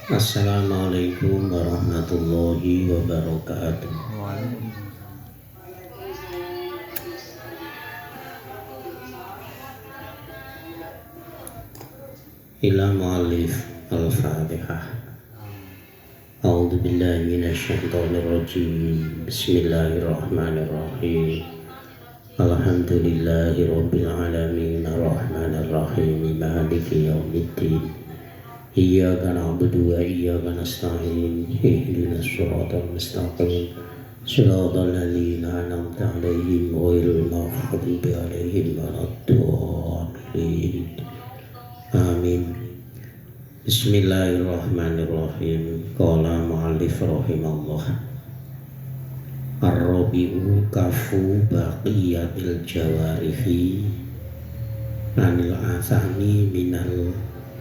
Assalamualaikum warahmatullahi wabarakatuh. Ila mu'allif al-Fatihah. A'udzu billahi minasyaitonir rajim. Bismillahirrahmanirrahim. Alhamdulillahi rabbil alamin arrahmanir rahim maliki yaumiddin. Iyyaka na'budu wa iyyaka nasta'in. Ihdinas siratal mustaqim. Shiratal ladzina an'amta 'alaihim ghairil maghdubi 'alaihim waladdallin. Amin. Bismillahirrahmanirrahim. Qala mu'allif rahimallah. Ar-rabi'u kafu baqiyatil jawarihi anil asami minal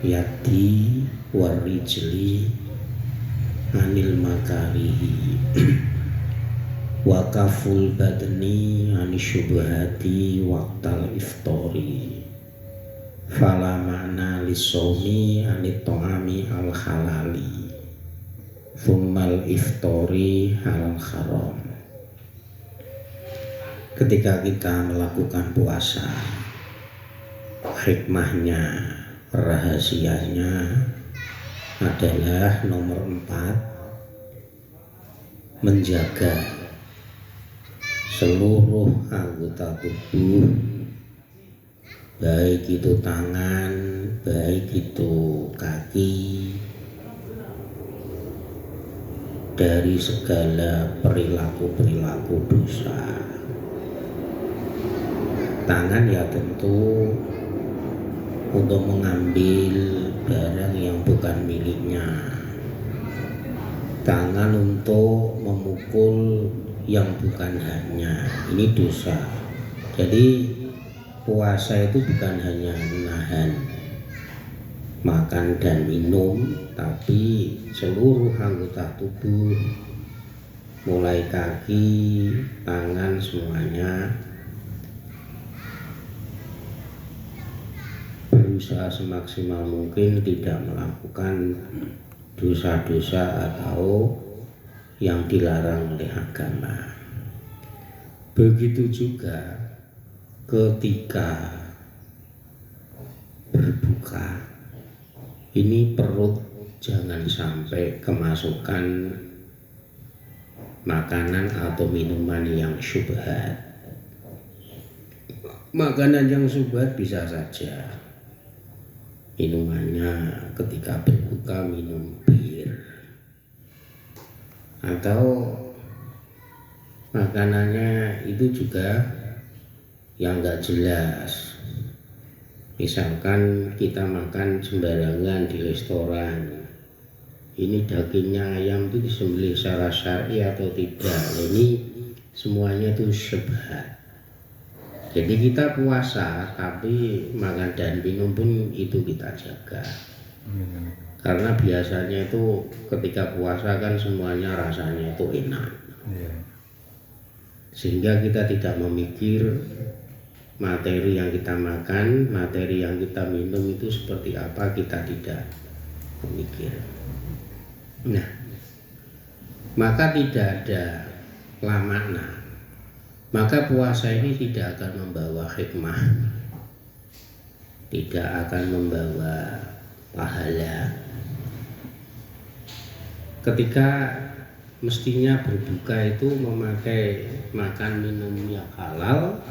yadi warijli anil makarihi wa kaful badni anis syubhati waqtal iftori fala ma'na lisawmi anit ta'ami al halali thummal iftori halal haram. Ketika kita melakukan puasa, hikmahnya, rahasianya adalah nomor 4, menjaga seluruh anggota tubuh, baik itu tangan, baik itu kaki, dari segala perilaku-perilaku dosa. Tangan ya tentu untuk mengambil barang yang bukan miliknya, tangan untuk memukul yang bukan haknya, ini dosa. Jadi puasa itu bukan hanya menahan makan dan minum, tapi seluruh anggota tubuh mulai kaki, tangan, semuanya berusaha semaksimal mungkin tidak melakukan dosa-dosa atau yang dilarang oleh agama. Begitu juga ketika berbuka, ini perut jangan sampai kemasukan makanan atau minuman yang syubhat. Makanan yang syubhat bisa saja minumannya ketika berbuka minum bir, atau makanannya itu juga yang gak jelas. Misalkan kita makan sembarangan di restoran, ini dagingnya ayam itu disembelih secara syar'i atau tidak, ini semuanya itu syubhat. Jadi kita puasa tapi makan dan minum pun itu kita jaga. Karena biasanya itu ketika puasa kan semuanya rasanya itu enak. Sehingga kita tidak memikir materi yang kita makan, materi yang kita minum itu seperti apa, kita tidak memikir. Nah, maka tidak ada makna. Maka puasa ini tidak akan membawa hikmah, tidak akan membawa pahala. Ketika mestinya berbuka itu memakai makan minum yang halal,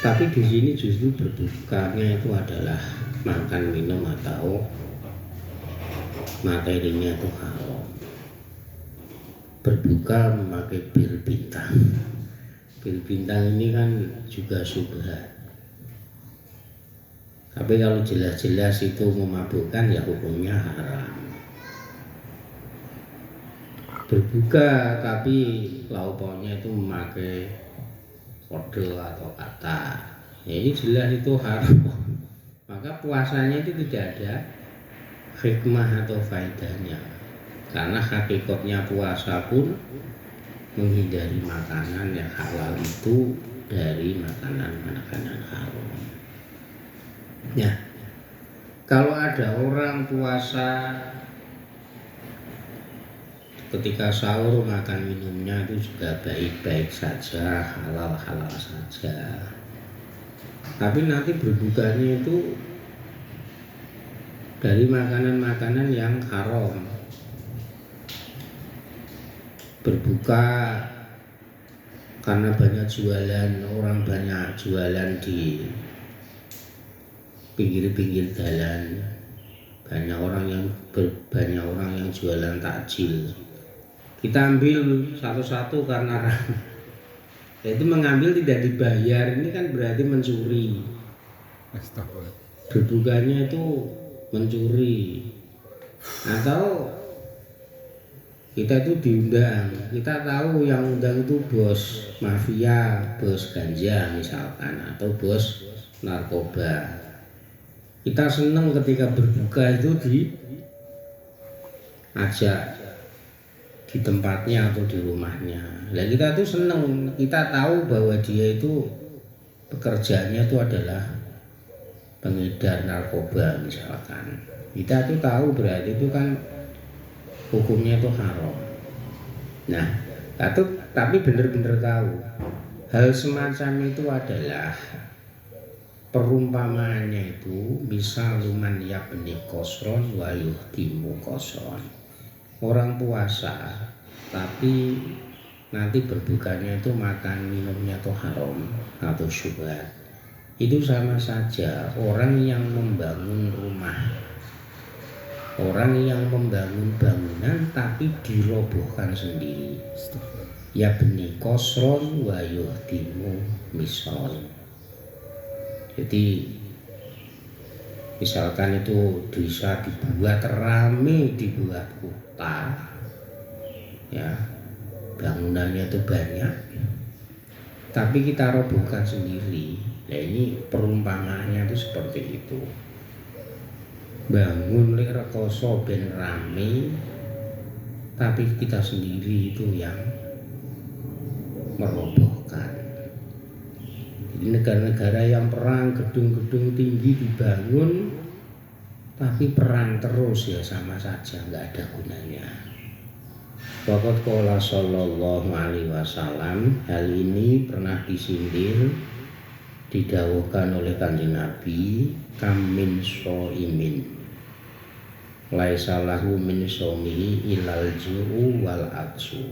tapi di sini justru berbukanya itu adalah makan minum atau materinya itu haram. Berbuka memakai bir bintang. Bir bintang ini kan juga syubhat. Tapi kalau jelas-jelas itu memabukkan ya hukumnya haram. Berbuka tapi lauknya itu memakai kode atau kata, ya ini jelas itu haram. Maka puasanya itu tidak ada hikmah atau faedahnya. Karena hakikatnya puasa pun menghindari makanan yang halal itu dari makanan-makanan haram. Ya, kalau ada orang puasa ketika sahur makan minumnya itu juga baik-baik saja, halal-halal saja. Tapi nanti berbukanya itu dari makanan-makanan yang haram. Berbuka karena banyak jualan, orang banyak jualan di pinggir-pinggir jalan, banyak orang yang jualan takjil. Kita ambil satu-satu karena itu mengambil tidak dibayar, ini kan berarti mencuri. Berbukanya itu mencuri. Atau kita itu diundang, kita tahu yang undang itu bos mafia, bos ganja misalkan, atau bos narkoba. Kita senang ketika berbuka itu diajak di tempatnya atau di rumahnya. Nah, kita tuh senang, kita tahu bahwa dia itu pekerjaannya itu adalah pengedar narkoba misalkan. Kita tuh tahu berarti itu kan hukumnya itu haram. Nah, tapi benar-benar tahu hal semacam itu adalah perumpamaannya itu misalu man yabni qasron wa yuhtimu qasron. Orang puasa tapi nanti berbukanya itu makan minumnya itu haram atau syubhat. Itu sama saja orang yang membangun rumah, orang yang membangun bangunan tapi dirobohkan sendiri. Ya beni kosron wa yuhdimu misal. Jadi misalkan itu bisa dibuat rame, dibuat kota, ya bangunannya itu banyak, tapi kita robohkan sendiri. Nah ini perumpamaannya itu seperti itu. Bangun lek rekoso ben rame, tapi kita sendiri itu yang merobohkan. Di negara-negara yang perang, gedung-gedung tinggi dibangun, tapi perang terus ya sama saja, nggak ada gunanya. Waqat qala sallallahu alaihi wasallam, hal ini pernah disindir, didawuhkan oleh Kanjeng Nabi, kamin soimin laisa lahu min somihi ilal ju'u wal aksu.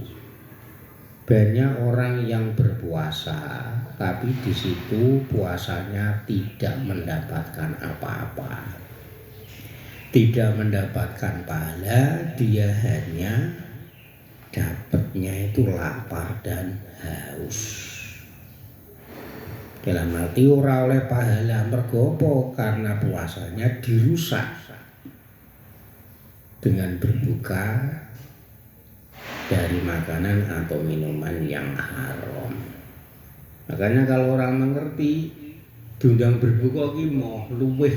Banyak orang yang berpuasa tapi di situ puasanya tidak mendapatkan apa-apa, tidak mendapatkan pahala, dia hanya dapatnya itu lapar dan haus. Dalam arti ora oleh pahala mergo karena puasanya dirusak dengan berbuka dari makanan atau minuman yang haram. Makanya kalau orang mengerti diundang berbuka ki mau luwih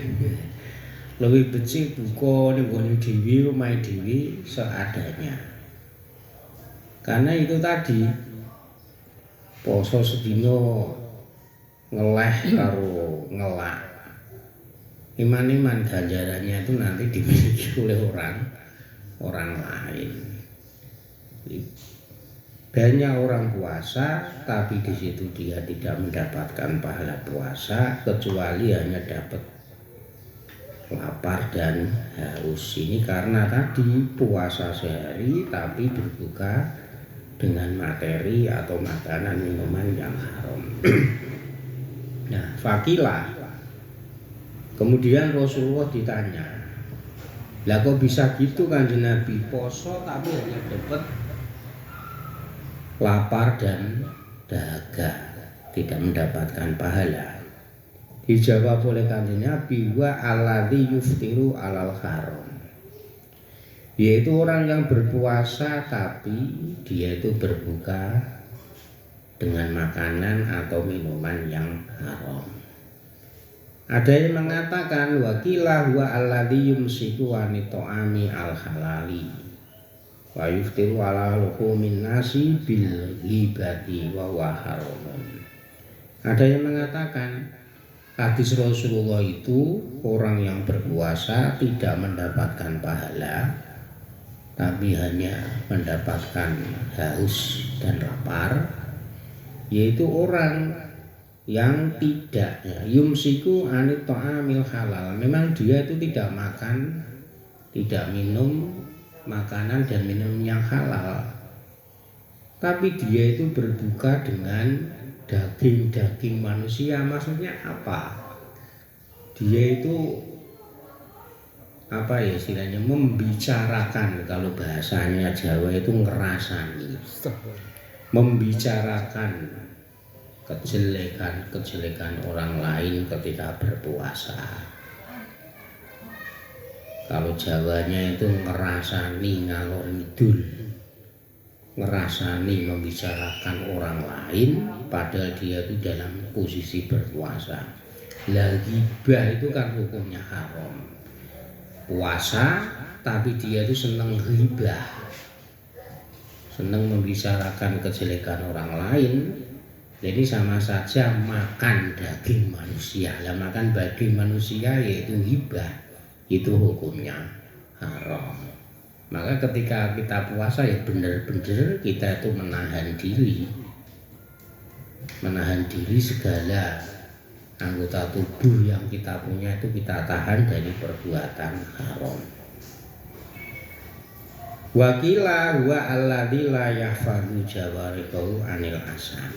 becik buka ning gone dhewe, omahe dhewe seadanya. Karena itu tadi poso sedina ngeleh karo ngelak, iman-iman ganjarannya itu nanti dimiliki oleh orang lain. Banyak orang puasa tapi di situ dia tidak mendapatkan pahala puasa kecuali hanya dapat lapar dan haus. Ini karena tadi puasa sehari tapi berbuka dengan materi atau makanan minuman yang haram. Nah, fakilah. Kemudian Rasulullah ditanya, lah kok bisa gitu Kanjeng Nabi, poso tapi hanya dapat lapar dan dahaga, tidak mendapatkan pahala. Dijawab oleh Kanjeng Nabi, wa alladzi yuftiru alal haram, yaitu orang yang berpuasa tapi dia itu berbuka dengan makanan atau minuman yang haram. Ada yang mengatakan wakilah wa alladzi yumsiku wa nitoami al halali wa yuftiru ala luhumin nasi bil ghibati wa huwa haramun. Ada yang mengatakan hadis Rasulullah itu orang yang berpuasa tidak mendapatkan pahala tapi hanya mendapatkan haus dan lapar, yaitu orang yang tidak yumsiku anit ta'amil halal. Memang dia itu tidak makan, tidak minum makanan dan minum yang halal, tapi dia itu berbuka dengan daging-daging manusia. Maksudnya apa? Dia itu apa ya istilahnya, membicarakan, kalau bahasanya Jawa itu ngerasani, membicarakan kejelekan orang lain ketika berpuasa. Kalau Jawanya itu ngerasani, ngalor ngidul, ngerasani membicarakan orang lain padahal dia itu dalam posisi berpuasa. Lah ghibah itu kan hukumnya haram. Puasa tapi dia itu senang ghibah, senang membicarakan kejelekan orang lain. Jadi sama saja makan daging manusia. Lah makan daging manusia yaitu ghibah, itu hukumnya haram. Maka ketika kita puasa ya benar-benar kita itu menahan diri segala anggota tubuh yang kita punya itu kita tahan dari perbuatan haram. Wakila wa alladzi la yahfadhu jawarikahu anil asam.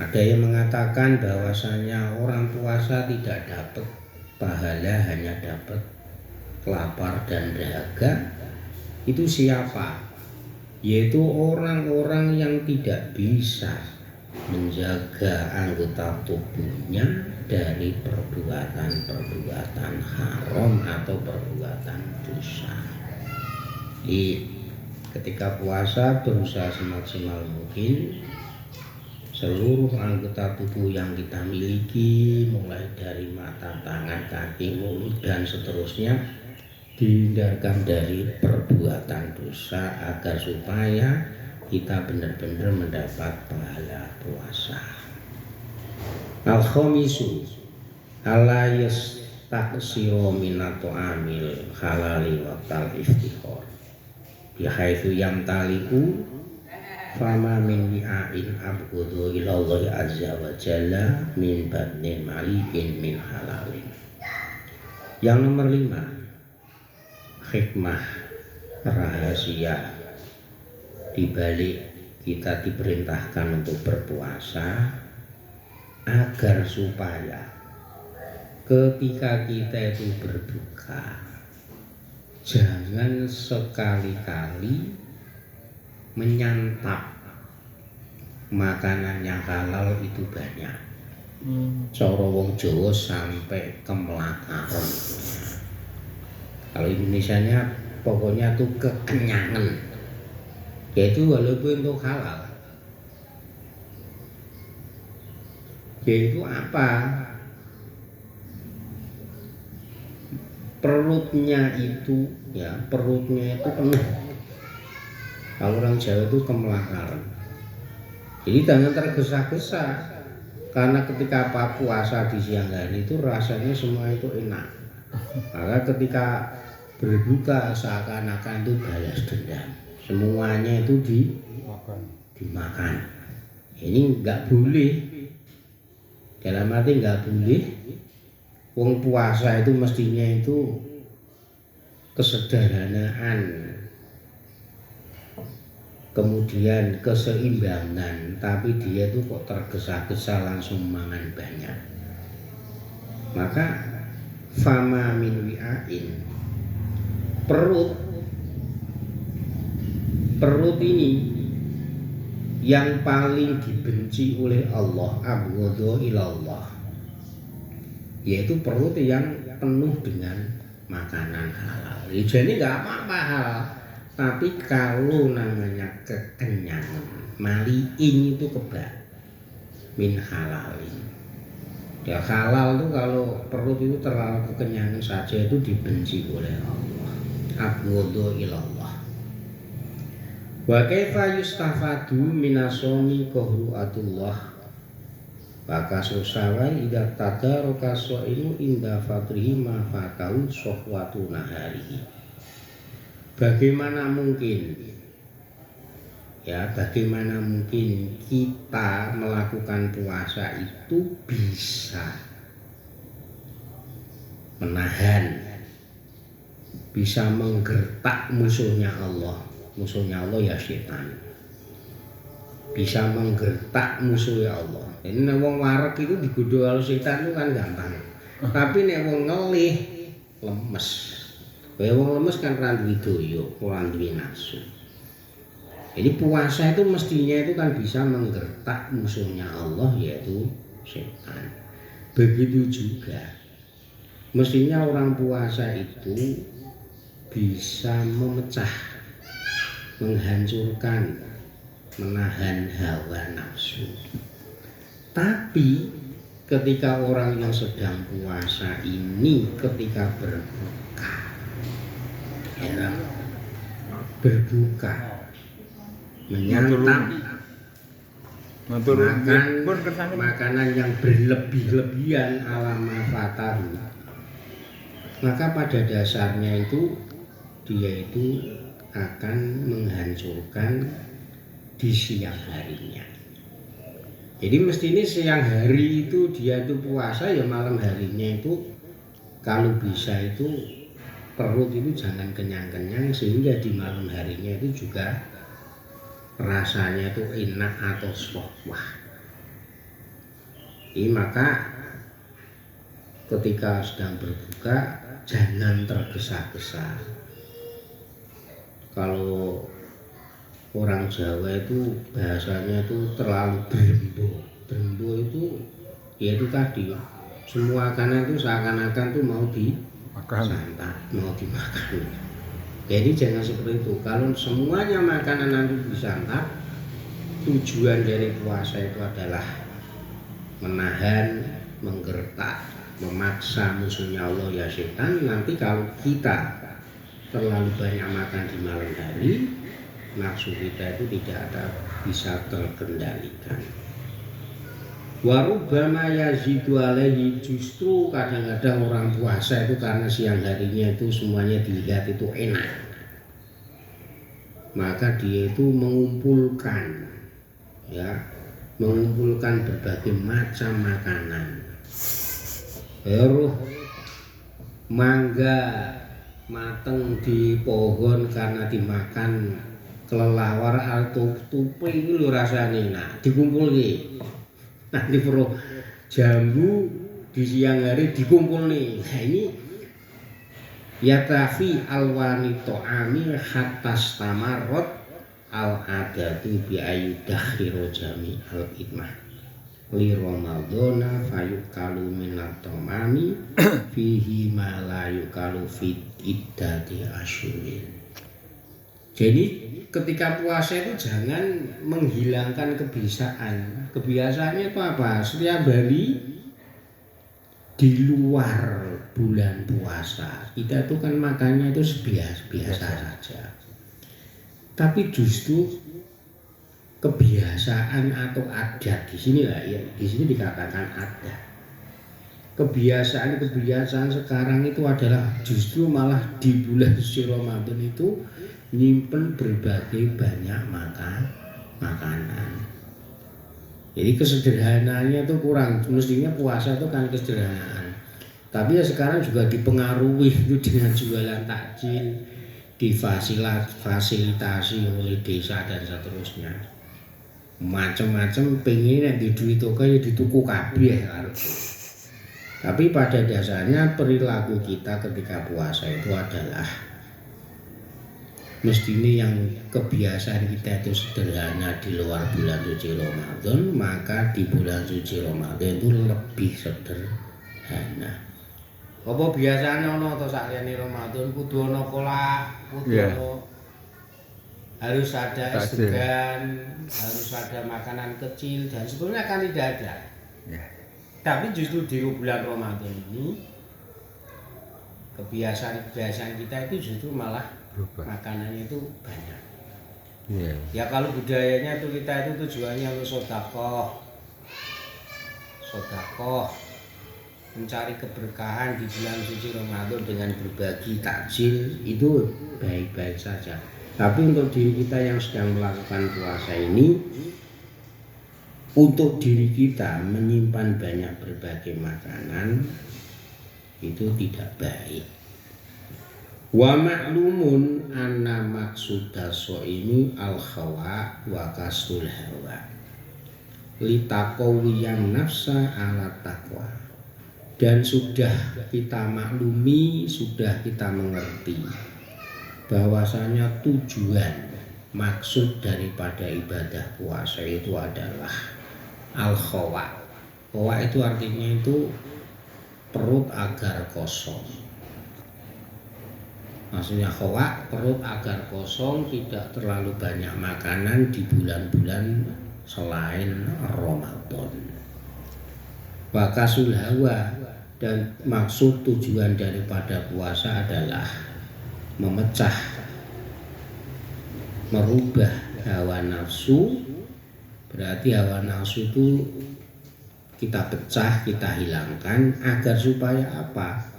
Ada yang mengatakan bahwasanya orang puasa tidak dapat pahala, hanya dapat lapar dan dahaga. Itu siapa? Yaitu orang-orang yang tidak bisa menjaga anggota tubuhnya dari perbuatan-perbuatan haram atau perbuatan dosa. Jadi ketika puasa berusaha semaksimal mungkin seluruh anggota tubuh yang kita miliki, mulai dari mata, tangan, kaki, mulut dan seterusnya, dihindarkan dari perbuatan dosa agar supaya kita benar-benar mendapat pahala puasa. Al-khamisu ala yastaksiru minato amil halali waqtal iftikhar bihaitsu yamtaliku fama min wi'ain abghadu ilallahi azza wa jalla min badni malikin min halalin. Yang nomor 5, hikmah rahasia di balik kita diperintahkan untuk berpuasa agar supaya ketika kita itu berbuka jangan sekali-kali menyantap makanan yang halal itu banyak. Cara wong Jawa sampai kemlakaran. Kalau Indonesianya pokoknya tuh kekenyangan. Yaitu walaupun itu halal. Yaitu apa? Perutnya itu penuh. Kalau orang Jawa itu kemlakaran. Jadi jangan tergesa-gesa. Karena ketika puasa di siang hari itu rasanya semua itu enak. Maka ketika berbuka seakan-akan itu balas dendam. Semuanya itu dimakan. Ini nggak boleh. Dalam arti nggak boleh. Wong puasa itu mestinya itu kesederhanaan, kemudian keseimbangan, tapi dia itu kok tergesa-gesa langsung mangan banyak. Maka fama min wi'ain, perut ini yang paling dibenci oleh Allah, abghadu ilallah, yaitu perut yang penuh dengan makanan halal. Jadi nggak apa-apa halal, tapi kalau namanya kekenyangan, maliin itu kebal min halalin. Ya halal itu kalau perut itu terlalu kekenyangan saja itu dibenci oleh Allah. Abghadu ilallah. Wa kaifa yustafadu minasomi qahruatullah. Maka susawai idza tadaraka shaimu inda fatrihi ma fatau sohwatu nahari. bagaimana mungkin bagaimana mungkin kita melakukan puasa itu bisa menahan, bisa menggertak musuhnya Allah. Musuhnya Allah ya setan. Bisa menggertak musuhnya Allah. Ini nek wong wareg itu digodho karo setan itu kan gampang. Tapi nek wong ngelih lemes. Kaya wong lemes kan ra duwe daya, ora duwe nafsu. Jadi puasa itu mestinya itu kan bisa menggertak musuhnya Allah yaitu setan. Begitu juga mestinya orang puasa itu bisa memecah, menghancurkan, menahan hawa nafsu. Tapi ketika orang yang sedang puasa ini ketika berbuka menyantap makanan yang berlebih-lebihan ala mafatahu, maka pada dasarnya itu dia itu akan menghancurkan di siang harinya. Jadi mestinya siang hari itu dia itu puasa, ya malam harinya itu kalau bisa itu perut itu jangan kenyang-kenyang, sehingga di malam harinya itu juga rasanya itu enak atau wah. Ini maka ketika sedang berbuka jangan tergesa-gesa. Kalau orang Jawa itu bahasanya itu terlalu berembo. Berembo itu ya itu tadi, semua makanan itu seakan-akan tuh mau disantap, mau dimakan. Jadi jangan seperti itu. Kalau semuanya makanan nanti disantap, tujuan dari puasa itu adalah menahan, menggertak, memaksa musuhnya Allah ya setan. Nanti kalau kita terlalu banyak makan di malam hari, nafsu kita itu tidak bisa terkendalikan. Warubama yazidu alaihi, justru kadang-kadang orang puasa itu karena siang harinya itu semuanya dilihat itu enak, maka dia itu mengumpulkan berbagai macam makanan. Mangga mateng di pohon karena dimakan kelelawar atau tupai itu lho rasane enak, dikumpulke. Nanti perlu jambu di siang hari dikumpul nih. Nah ini yatafi alwani to'ami hatas tamarot al adatu bi ayudakhiru jami al idmah li ramadhana fayukalu minat tomami fihi ma la yukalu fit iddati asyurin. Jadi ketika puasa itu jangan menghilangkan kebiasaan. Kebiasaannya itu apa? Setiap hari di luar bulan puasa kita itu kan makannya itu biasa saja. Tapi justru kebiasaan atau adat di sini lah ya, di sini dikatakan adat. Kebiasaan sekarang itu adalah justru malah di bulan suci Ramadan itu nyimpen berbagai banyak makanan. Jadi kesederhanaannya itu kurang. Mestinya puasa itu kan kesederhanaan. Tapi ya sekarang juga dipengaruhi itu dengan jualan takjil, difasilitasi oleh desa dan seterusnya. Macam-macam pengen di duit oke ya dituku kabeh harus. Tapi pada dasarnya perilaku kita ketika puasa itu adalah mestinya yang kebiasaan kita itu sederhana di luar bulan suci Ramadan, maka di bulan suci Ramadan itu lebih sederhana. Apa biasanya ono to sakliyane Ramadan kudu ono kolak, kudu ono harus ada es degan, harus ada makanan kecil dan sebetulnya kan tidak ada. Tapi justru di bulan Ramadan ini kebiasaan kita itu justru malah makanannya itu banyak. Ya kalau budayanya itu kita itu tujuannya untuk sodakoh, mencari keberkahan di bulan suci Ramadan dengan berbagi takjil, itu baik-baik saja. Tapi untuk diri kita yang sedang melakukan puasa ini, untuk diri kita menyimpan banyak berbagai makanan itu tidak baik. Wa ma'lumun anna maqsuda shaimi al-khawa wa kasrul hawa litaqawiyyan nafsa ala taqwa. Dan sudah kita maklumi, sudah kita mengerti bahwasanya tujuan maksud daripada ibadah puasa itu adalah al-khawa. Khawa itu artinya itu perut agar kosong. Maksudnya khawa, perut agar kosong, tidak terlalu banyak makanan di bulan-bulan selain Ramadan. Wa kasul hawa, dan maksud tujuan daripada puasa adalah memecah, merubah hawa nafsu. Berarti hawa nafsu itu kita pecah, kita hilangkan agar supaya apa?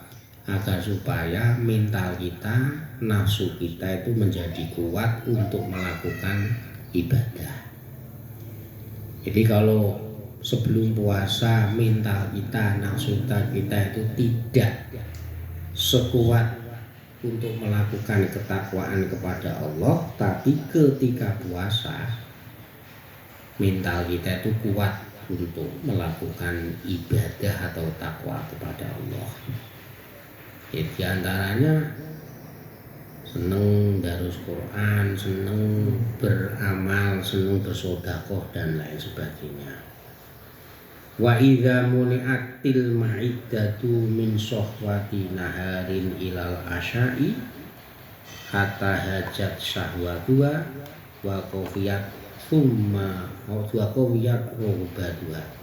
Agar supaya mental kita, nafsu kita itu menjadi kuat untuk melakukan ibadah. Jadi kalau sebelum puasa mental kita, nafsu kita itu tidak sekuat untuk melakukan ketakwaan kepada Allah, tapi ketika puasa mental kita itu kuat untuk melakukan ibadah atau takwa kepada Allah. Di antaranya seneng darus Quran, seneng beramal, seneng bersedekah dan lain sebagainya. Wa idza muni'atil ma'iddatu min shahwati naharin ilal asya'i hatta hajat syahwatuha wa qawfiyat thumma wa qawfiyat rubaduha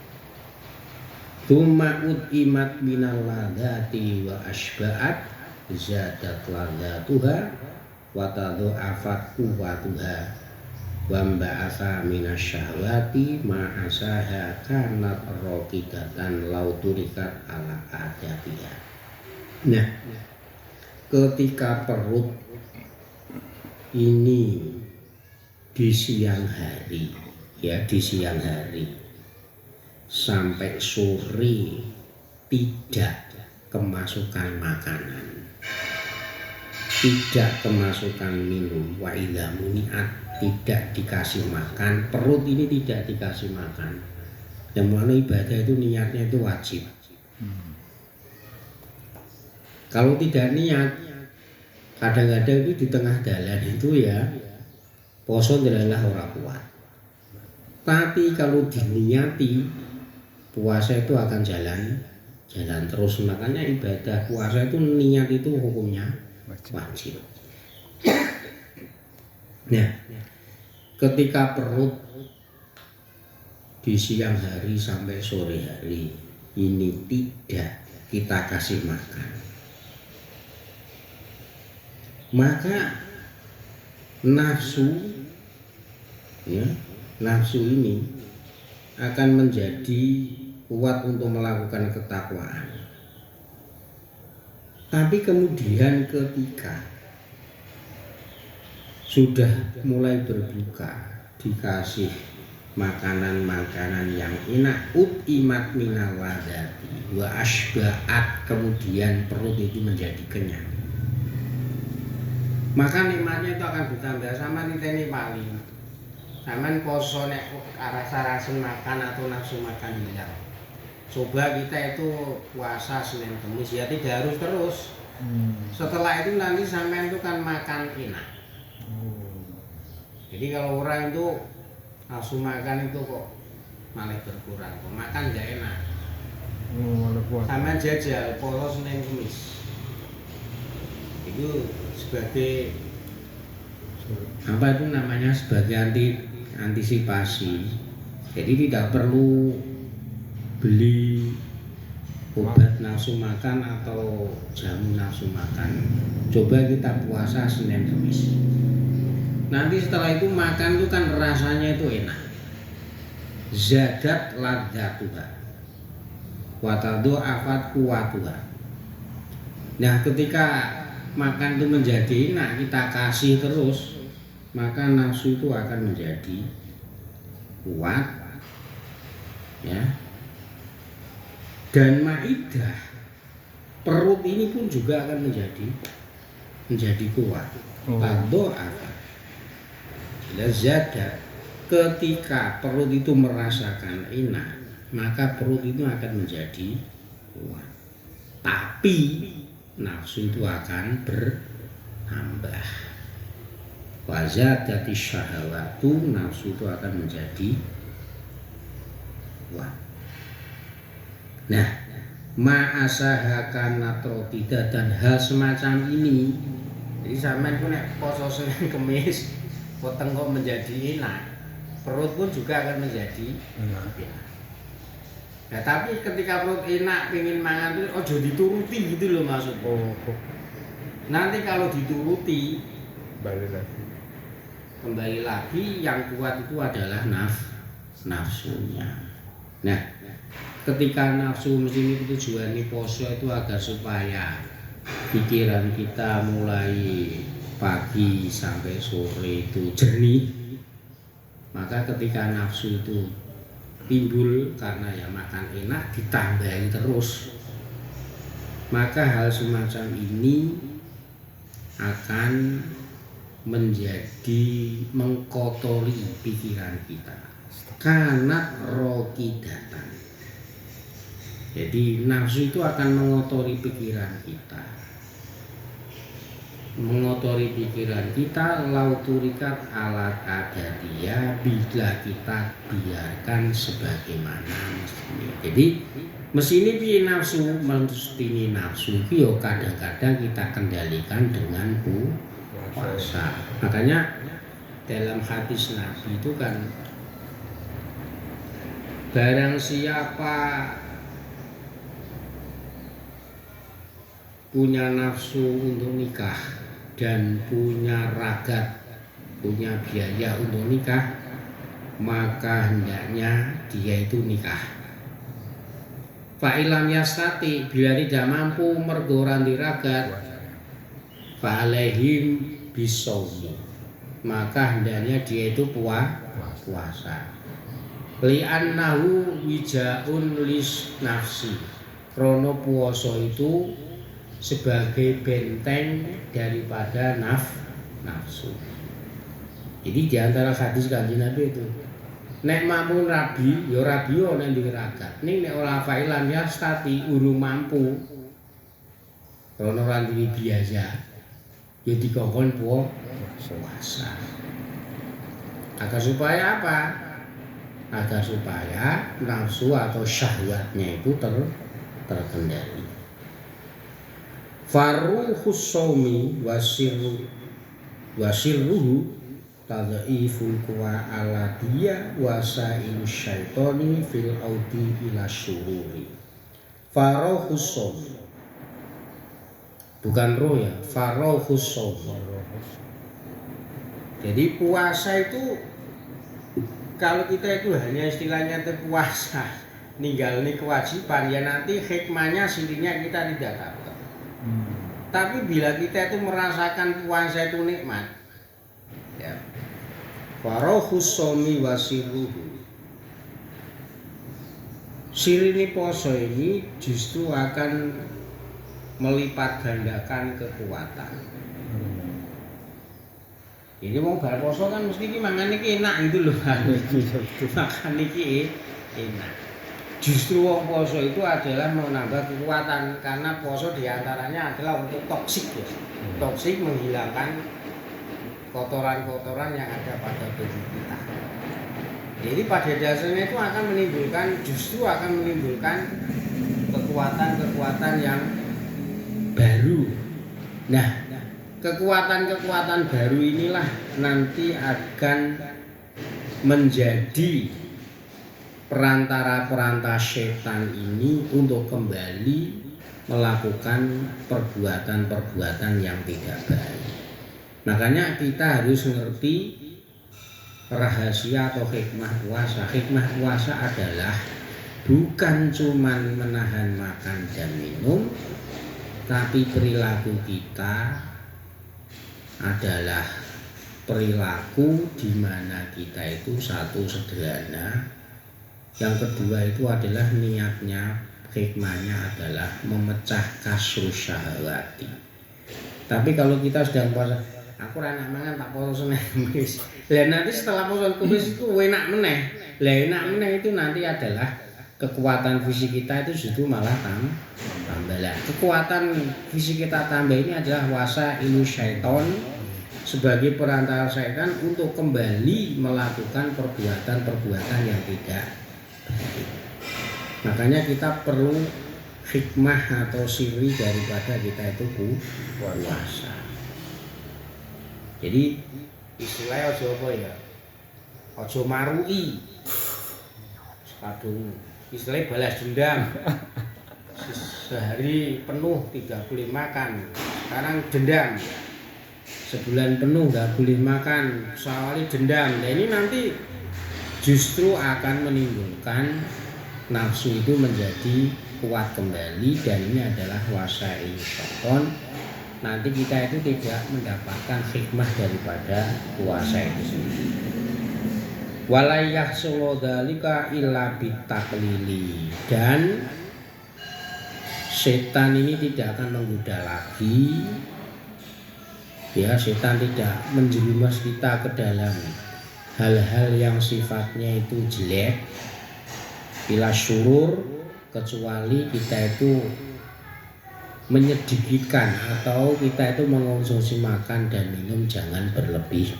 thumma utimat minal ladati wa asba'at zadat ladatuha wa tadhu'afat quwwatuha wa mba'atha minasyahwati ma'asaha kanat raqidatan lauturikat ala adatiha. Nah, ketika perut ini di siang hari, ya di siang hari sampai sore tidak kemasukan makanan, tidak kemasukan minum, wa idza muni'at, tidak dikasih makan, perut ini tidak dikasih makan. Yang mana ibadah itu niatnya itu wajib. Kalau tidak niat, kadang-kadang itu di tengah jalan itu ya poso adalah orang kuat. Tapi kalau diniati, puasa itu akan jalan terus. Makanya ibadah puasa itu niat itu hukumnya wajib. Nah, ketika perut di siang hari sampai sore hari ini tidak kita kasih makan, maka nafsu ini akan menjadi kuat untuk melakukan ketakwaan. Tapi kemudian ketika sudah mulai berbuka, dikasih makanan-makanan yang enak, utimat minal ladati wa asba'at, kemudian perut itu menjadi kenyang, maka nikmatnya itu akan bertambah. Sama niteni paling sampean poso nek rasa-rasen makan atau nafsu makan hilang. Coba kita itu puasa Senin Kamis ya tidak harus terus. Setelah itu nanti sampean itu kan makan enak. Jadi kalau orang itu nafsu makan itu kok malah berkurang, kok makan gak enak. Sampean jajal poso Senin Kamis. Itu sebagai apa itu namanya, sebagai antisipasi. Jadi tidak perlu beli obat nafsu makan atau jamu nafsu makan. Coba kita puasa Senin Kamis. Nanti setelah itu makan itu kan rasanya itu enak. Zadat ladzatuha wa tadhu'afat quwwatuha. Nah, ketika makan itu menjadi enak, kita kasih terus, maka nafsu itu akan menjadi kuat, ya. Dan maidah, perut ini pun juga akan menjadi kuat. Pada apa? Lazada, ketika perut itu merasakan enak, maka perut itu akan menjadi kuat. Tapi nafsu itu akan bertambah. Wazadati syahwatu, nafsu itu akan menjadi kuat. Nah, ma'asahakan natrotida dan hal semacam ini. Jadi sampean ku nek poso Senin Kemis weteng kok menjadi enak, perut pun juga akan menjadi enak. Nah, tapi ketika perut enak pengen mangan itu ojo dituruti gitu loh maksudku. Nanti kalau dituruti kembali lagi yang kuat itu adalah nafsunya. Nah, ketika nafsu mesti tujuannya poso itu agar supaya pikiran kita mulai pagi sampai sore itu jernih. Maka ketika nafsu itu timbul karena ya makan enak ditambahi terus, maka hal semacam ini akan menjadi mengkotori pikiran kita. Kanat rokidatan. Jadi nafsu itu akan mengotori pikiran kita. Mengotori pikiran kita lauturikat alat adadiyah bila kita biarkan sebagaimana mestinya. Jadi mesine piye nafsu, mestine nafsu iki yo kadang-kadang kita kendalikan dengan puasa. Makanya dalam hadis Nabi itu kan barang siapa punya nafsu untuk nikah dan punya ragat, punya biaya untuk nikah, maka hendaknya dia itu nikah. Fa'ilam yastati, bila tidak mampu mergo ora ragat, fa'alaihim bisawmi, maka hendaknya dia itu puasa. Li'annahu wijaun lis nafsi, krono puasa itu sebagai benteng daripada nafsu. Jadi di antara hadis Kanjeng Nabi itu, nek mampu rabi, ya rabi yo nek ndek ragat. Ning nek ora fa'ilan ya stati urung mampu. Rono ora duwe biaya, ya dikongkon puasa. Agar supaya apa? Agar supaya nafsu atau syahwatnya itu terkendali. Faruhus shaumi wasirruhu tadhaiful quwa ala diya wasailu syaitani fil audi ila syururi. Faruhus shaumi, bukan roh ya, faruhus shaumi. Jadi puasa itu kalau kita itu hanya istilahnya puasa, ninggalin kewajiban, ya nanti hikmahnya sendirinya kita tidak dapat. Tapi bila kita itu merasakan puasa itu nikmat, ya, farohus shaumi wasiruhu, sirine poso ini justru akan melipat gandakan kekuatan. Ini mau bar poso kan mesti mangan iki enak gitu loh kan. Makan iki enak. Justru wong poso itu adalah menambah kekuatan karena poso diantaranya adalah untuk toksik ya. Toksik menghilangkan kotoran-kotoran yang ada pada tubuh kita. Jadi pada dasarnya itu akan menimbulkan kekuatan-kekuatan yang baru. Nah, kekuatan-kekuatan baru inilah nanti akan menjadi perantara setan ini untuk kembali melakukan perbuatan-perbuatan yang tidak baik. Makanya kita harus mengerti rahasia atau hikmah puasa. Hikmah puasa adalah bukan cuma menahan makan dan minum, tapi perilaku kita adalah perilaku di mana kita itu satu sederhana, yang kedua itu adalah niatnya, hikmahnya adalah memecah kasrus syahwati. Tapi kalau kita sedang puasa, aku ora enak mangan tak poso seneh kumis. Lah nanti setelah poso kumis itu enak meneh. Lah enak meneh itu nanti adalah kekuatan fisik kita itu justru malah tambah. Lah kekuatan fisik kita tambah ini adalah wasa ilu syaiton sebagai perantara syaitan untuk kembali melakukan perbuatan-perbuatan yang tidak baik. Makanya kita perlu hikmah atau siri daripada kita itu puasa. Jadi istilahnya ojo apa ya? Ojo marui. Kadung istilahnya balas dendam. Sehari penuh 35 makan. Sekarang dendam. Sebulan penuh nggak boleh makan. Soalnya dendam. Nah ini nanti justru akan menimbulkan nafsu itu menjadi kuat kembali, dan ini adalah wasail syaiton. Nanti kita itu tidak mendapatkan hikmah daripada puasa itu sendiri. Walayah solodalika illa bitaklili, dan setan ini tidak akan menggoda lagi. Ya, setan tidak menjerumus kita ke dalam hal-hal yang sifatnya itu jelek, bila surur, kecuali kita itu menyedikitkan atau kita itu mengonsumsi makan dan minum jangan berlebihan.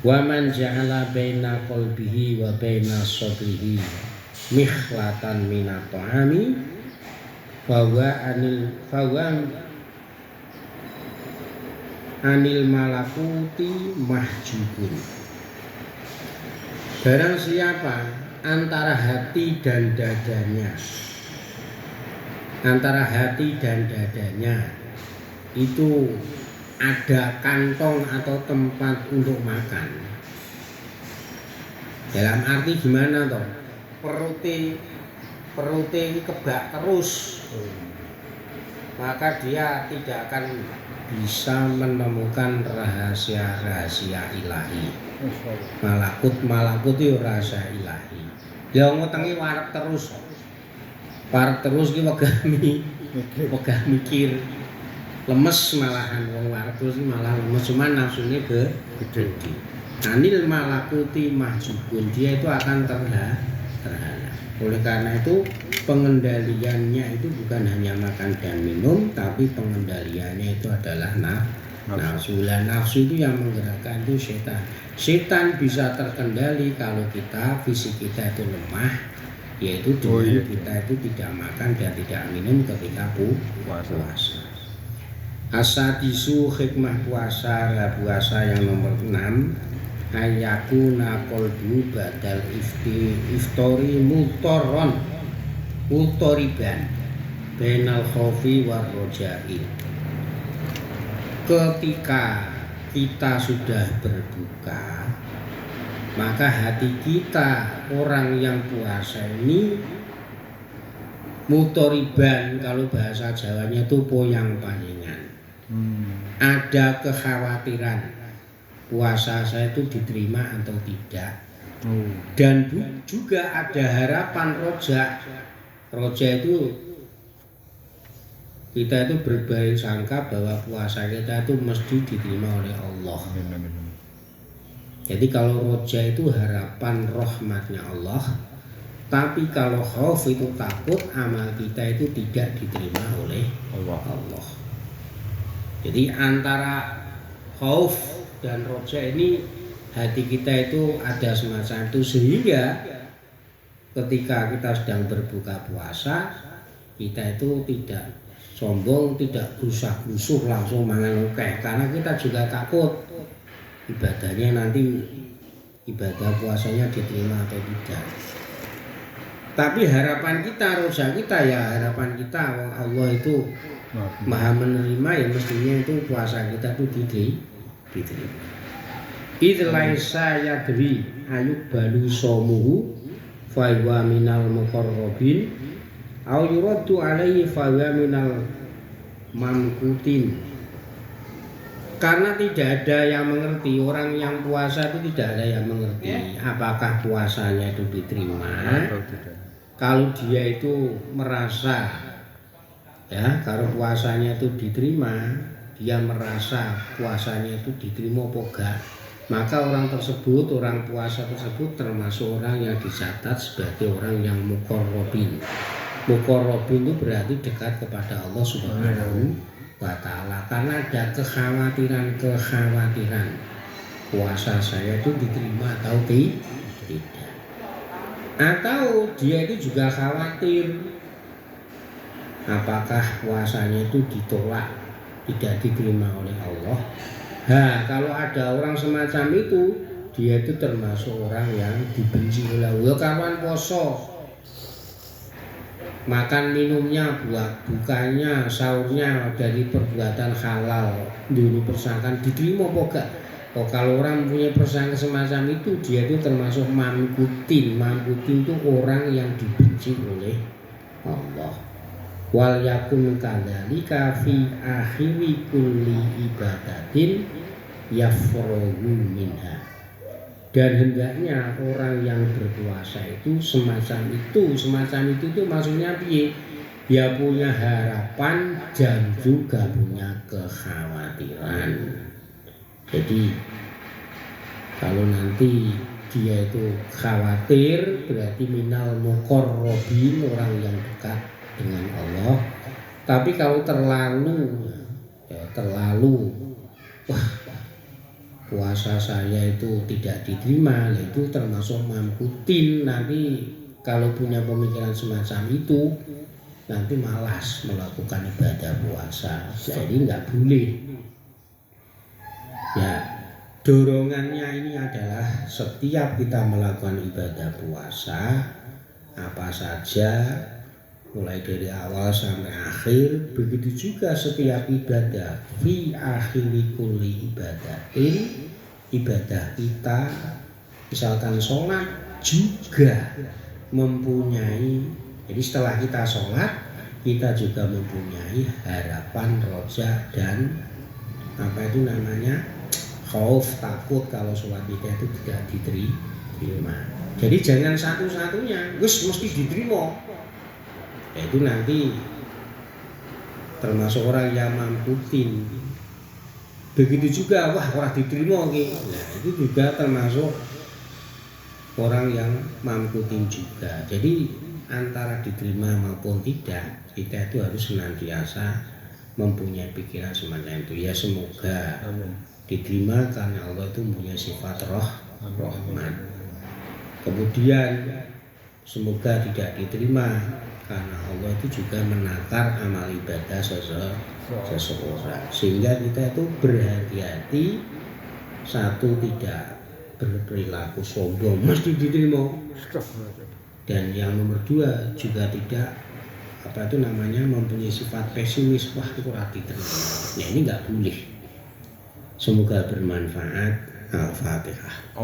Wa man ja'ala baina qalbihi wa baina sadrihi mikhlatan minat ta'ami fawa anil malakuti mahjubun. Barang siapa antara hati dan dadanya itu ada kantong atau tempat untuk makan. Dalam arti gimana toh? Perutnya kebak terus, maka dia tidak akan bisa menemukan rahasia-rahasia ilahi. Malakut itu rahasia ilahi. Dia ngutengi warep terus ki wegah mikir, lemes malahan wong warep terus malah lemes, cuman nafsune gede. Anil malakuti mahjubun, dia itu akan terhana. Oleh karena itu pengendaliannya itu bukan hanya makan dan minum, tapi pengendaliannya itu adalah nafsu. Nafsu itu yang menggerakkan itu setan. Setan bisa terkendali kalau fisik kita itu lemah, yaitu dengan kita itu tidak makan dan tidak minum ketika puasa. Asadisu hikmah puasa yang nomor 6, ayakuna qalbu badal iftori mutoriban bainal khaufi war roja'i. Ketika kita sudah berbuka, maka hati kita orang yang puasa ini mutoriban, kalau bahasa Jawanya itu poyang-panyengan. Ada kekhawatiran puasa saya itu diterima atau tidak. Dan juga ada harapan roja itu kita itu berbaik sangka bahwa puasa kita itu mesti diterima oleh Allah. Jadi kalau roja itu harapan rahmatnya Allah, tapi kalau khauf itu takut amal kita itu tidak diterima oleh Allah. Jadi antara khauf dan roja ini hati kita itu ada semacam itu, sehingga ketika kita sedang berbuka puasa kita itu tidak sombong, tidak gusah-gusuh langsung mangan akeh, karena kita juga takut ibadahnya nanti, ibadah puasanya diterima atau tidak. Tapi harapan kita, roja kita ya harapan kita Allah itu maha menerima, ya mestinya itu puasa kita itu diterima. Idlaisa yadri ayub balu somuhu fa huwa minal muqarrabin au yuraddu alaihi fa minal mamkutin. Karena tidak ada yang mengerti, orang yang puasa itu tidak ada yang mengerti apakah puasanya itu diterima atau tidak. Kalau dia itu merasa ya, kalau puasanya itu diterima, dia merasa puasanya itu diterima apa enggak, maka orang tersebut, orang puasa tersebut termasuk orang yang dicatat sebagai orang yang muqarrabin. Muqarrabin itu berarti dekat kepada Allah Subhanahu wa ta'ala, karena ada kekhawatiran puasa saya itu diterima atau tidak, atau dia itu juga khawatir apakah puasanya itu ditolak, tidak diterima oleh Allah. Kalau ada orang semacam itu, dia itu termasuk orang yang dibenci oleh Allah. Kawan poso, makan minumnya, bukanya, sahurnya dari perbuatan halal, dulu persangkaan diterima apa enggak? Kalau orang punya persangkaan semacam itu, dia itu termasuk mamkutin. Mamkutin itu orang yang dibenci oleh Allah. Wal yakun kadzalika fi akhiri kulli ibadatin yafrogu minha. Dan hendaknya orang yang berpuasa itu semacam itu maksudnya piye? Dia punya harapan dan juga punya kekhawatiran. Jadi kalau nanti dia itu khawatir, berarti minal muqarrabin, orang yang dekat dengan Allah. Tapi kalau terlalu wah, puasa saya itu tidak diterima, itu termasuk mamkutin. Nanti kalau punya pemikiran semacam itu, nanti malas melakukan ibadah puasa. Jadi nggak boleh. Ya, dorongannya ini adalah setiap kita melakukan ibadah puasa, apa saja, mulai dari awal sampai akhir, begitu juga setiap ibadah, fi akhiri kulli ibadatin, ibadah kita misalkan sholat juga mempunyai, jadi setelah kita sholat kita juga mempunyai harapan, roja, dan apa itu namanya, khauf, takut kalau sholat kita itu tidak diterima. Jadi jangan satu-satunya mesti diterima. Itu nanti termasuk orang yang mamputin. Begitu juga orang diterima gitu. Nah, itu juga termasuk orang yang mamputin juga. Jadi antara diterima maupun tidak, kita itu harus senantiasa mempunyai pikiran semacam itu. Ya semoga diterima karena Allah itu mempunyai sifat rahmat. Kemudian semoga tidak diterima karena Allah itu juga menakar amal ibadah seseorang, sehingga kita itu berhati-hati, satu, tidak berperilaku sombong mesti diterima, dan yang nomor dua juga tidak mempunyai sifat pesimis, wah itu diterima. Nah, ini nggak boleh. Semoga bermanfaat. Al-Fatihah.